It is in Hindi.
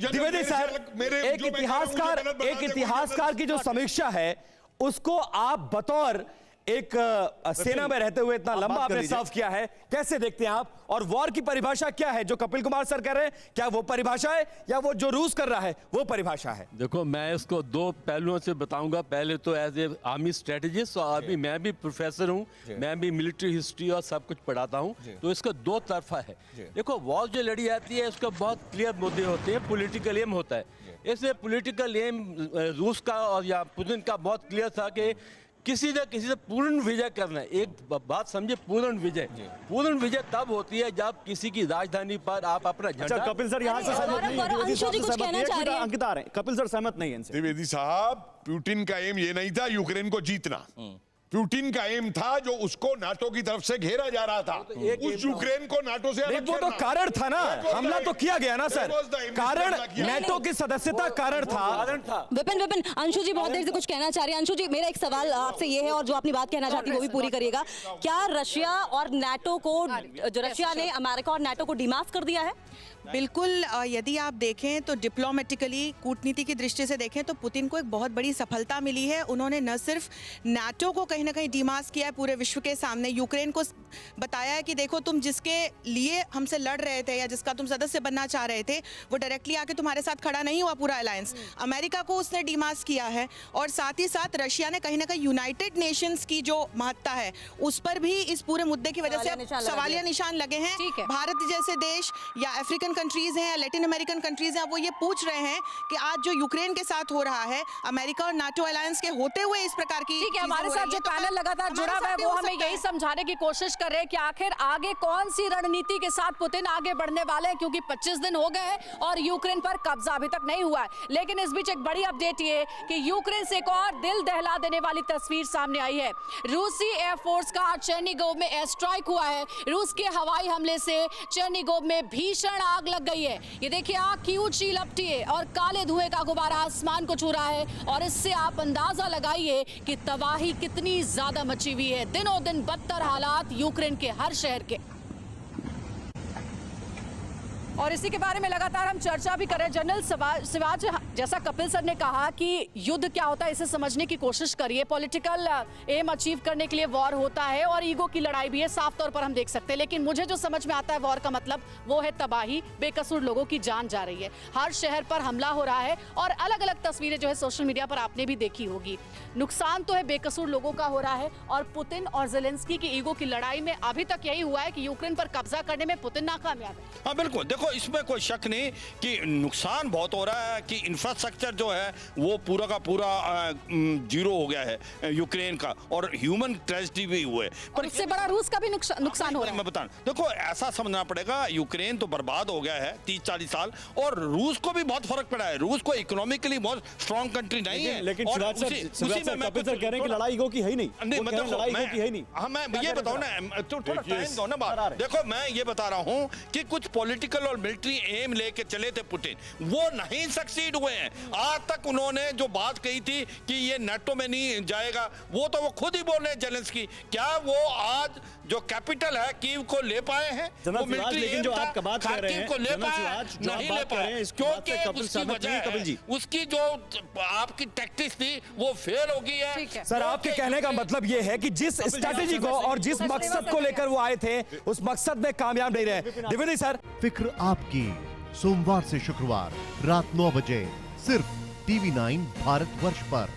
द्विवेदी सर, एक इतिहासकार की जो समीक्षा है उसको आप बतौर एक सेना में रहते हुए इतना लंबा आपने सर्व किया है, कैसे देखते हैं आप? और वॉर की परिभाषा क्या है जो कपिल कुमार सर कह रहे हैं, क्या वो परिभाषा है या वो जो रूस कर रहा है वो परिभाषा है? देखो, मैं इसको दो पहलुओं से बताऊंगा। पहले तो एज ए आर्मी स्ट्रेटेजिस्ट, और अभी मैं भी प्रोफेसर हूं, मैं भी मिलिट्री हिस्ट्री और सब कुछ पढ़ाता हूं, तो इसका दो तरफा है। देखो, वॉर जो लड़ी जाती है उसका बहुत क्लियर मुद्दे होते हैं, पॉलिटिकल एम होता है। इसलिए पॉलिटिकल एम रूस का और या पुतिन का बहुत क्लियर था कि किसी से पूर्ण विजय करना है। एक बात समझे, पूर्ण विजय तब होती है जब किसी की राजधानी पर आप अपना झंडा। अच्छा, कपिल सर यहाँ से सहमत नहीं है, अंकिता आ रहे हैं, कपिल सर सहमत नहीं है इनसे। द्विवेदी साहब, पुतिन का एम ये नहीं था यूक्रेन को जीतना, पुतिन का एम था जो उसको नाटो की तरफ से घेरा जा रहा था, उस यूक्रेन को नाटो से अलग वो तो कारण था ना, हमला तो किया गया ना सर, कारण नाटो की सदस्यता कारण था। विपिन, अंशु जी बहुत देर से कुछ कहना चाह रहे हैं। अंशु जी, मेरा एक सवाल आपसे ये है, और जो अपनी बात कहना चाहती है वो भी पूरी करिएगा। क्या रशिया और नाटो को, जो रशिया ने अमेरिका और नाटो को डिमास्क कर दिया है? बिल्कुल, यदि आप देखें तो डिप्लोमेटिकली, कूटनीति की दृष्टि से देखें तो पुतिन को एक बहुत बड़ी सफलता मिली है। उन्होंने न सिर्फ नाटो को कहीं ना कहीं डिमास्क किया है, पूरे विश्व के सामने यूक्रेन को बताया है कि देखो, तुम जिसके लिए हमसे लड़ रहे थे या जिसका तुम सदस्य बनना चाह रहे थे वो डायरेक्टली आके तुम्हारे साथ खड़ा नहीं हुआ पूरा अलायंस। अमेरिका को उसने डिमास्क किया है, और साथ ही साथ रशिया ने कहीं ना कहीं यूनाइटेड नेशंस की जो महत्ता है उस पर भी इस पूरे मुद्दे की वजह से सवालिया निशान लगे हैं। भारत जैसे देश या अफ्रीकन कंट्रीज हैं या लैटिन अमेरिकन कंट्रीज हैं, वो ये पूछ रहे हैं कि आज जो यूक्रेन के साथ हो रहा है, अमेरिका और नाटो अलायंस के होते हुए इस प्रकार की, ठीक है, हमारे साथ जो पैनल लगातार जुड़ा हुआ है वो हमें यही समझाने की कोशिश कर रहे हैं कि आखिर आगे कौन सी रणनीति के साथ पुतिन आगे बढ़ने वाले हैं, क्योंकि 25 दिन हो गए हैं और यूक्रेन पर कब्जा अभी तक नहीं हुआ है। लेकिन इस बीच एक बड़ी अपडेट ये कि यूक्रेन से एक और दिल दहला देने वाली तस्वीर सामने आई है। रूसी एयरफोर्स का चेर्निगोव में एयर स्ट्राइक हुआ है। रूस के हवाई हमले से चेर्निगोव में भीषण आग लग गई है। ये देखिए, आग की ऊंची लपटी है और काले धुएं का गुब्बारा आसमान को छू रहा है, और इससे आप अंदाजा लगाइए कि तबाही कितनी ज्यादा मची हुई है। दिनों दिन बदतर हालात यूक्रेन के हर शहर के। और इसी के बारे में लगातार हम चर्चा भी कर रहे हैं। जनरल सिवाज, जैसा कपिल सर ने कहा कि युद्ध क्या होता है इसे समझने की कोशिश करिए। पॉलिटिकल एम अचीव करने के लिए वॉर होता है और ईगो की लड़ाई भी है, साफ तौर पर हम देख सकते हैं। लेकिन मुझे जो समझ में आता है वॉर का मतलब वो है तबाही, बेकसूर लोगों की जान जा रही है, हर शहर पर हमला हो रहा है, और अलग अलग तस्वीरें जो है सोशल मीडिया पर आपने भी देखी होगी। नुकसान तो है बेकसूर लोगों का हो रहा है, और पुतिन और ज़ेलेंस्की की ईगो की लड़ाई में अभी तक यही हुआ है कि यूक्रेन पर कब्जा करने में पुतिन नाकामयाब है। हाँ बिल्कुल, देखो इसमें कोई शक नहीं कि नुकसान बहुत हो रहा है, कि इंफ्रास्ट्रक्चर जो है वो पूरा का पूरा जीरो हो गया है यूक्रेन का, और ह्यूमन ट्रेजेडी भी हुए। पर इससे बड़ा रूस का भी नुकसान हो रहा है। मैं बताऊं, देखो ऐसा समझना पड़ेगा, यूक्रेन तो बर्बाद हो गया है 30-40 साल, और रूस को भी बहुत फर्क पड़ा है। रूस को इकोनॉमिकली बहुत स्ट्रॉन्ग कंट्री नहीं है। लेकिन कपिल सर कह रहे हैं कि लड़ाई ईगो की है ही नहीं। हाँ, मैं ये बताऊं ना, तो थोड़ा टाइम दो ना बात। देखो, मैं ये बता रहा हूँ कि कुछ पॉलिटिकल और मिलिट्री एम लेके चले थे पुतिन, वो नहीं सक्सीड हुए हैं। आज तक उन्होंने जो बात कही थी कि ये नाटो में नहीं जाएगा, वो तो वो खुद ही बोल रहे हैं ज़ेलेंस्की। क्या वो आज जो कैपिटल है कीव को ले पाए हैं? वो मिलिट्री लेकिन जो आप बात कर रहे हैं, को ले पाए नहीं ले पाए, क्योंकि उसकी वजह उसकी जो आपकी टैक्टिक्स थी वो फेल हो गई है। सर, आपके कहने का मतलब ये है कि जिस स्ट्रैटेजी को और जिस मकसद को लेकर वो आए थे उस मकसद में कामयाब नहीं रहे। द्विवेदी सर, फिक्र आपकी, सोमवार से शुक्रवार रात 9 बजे सिर्फ TV9 भारतवर्ष पर।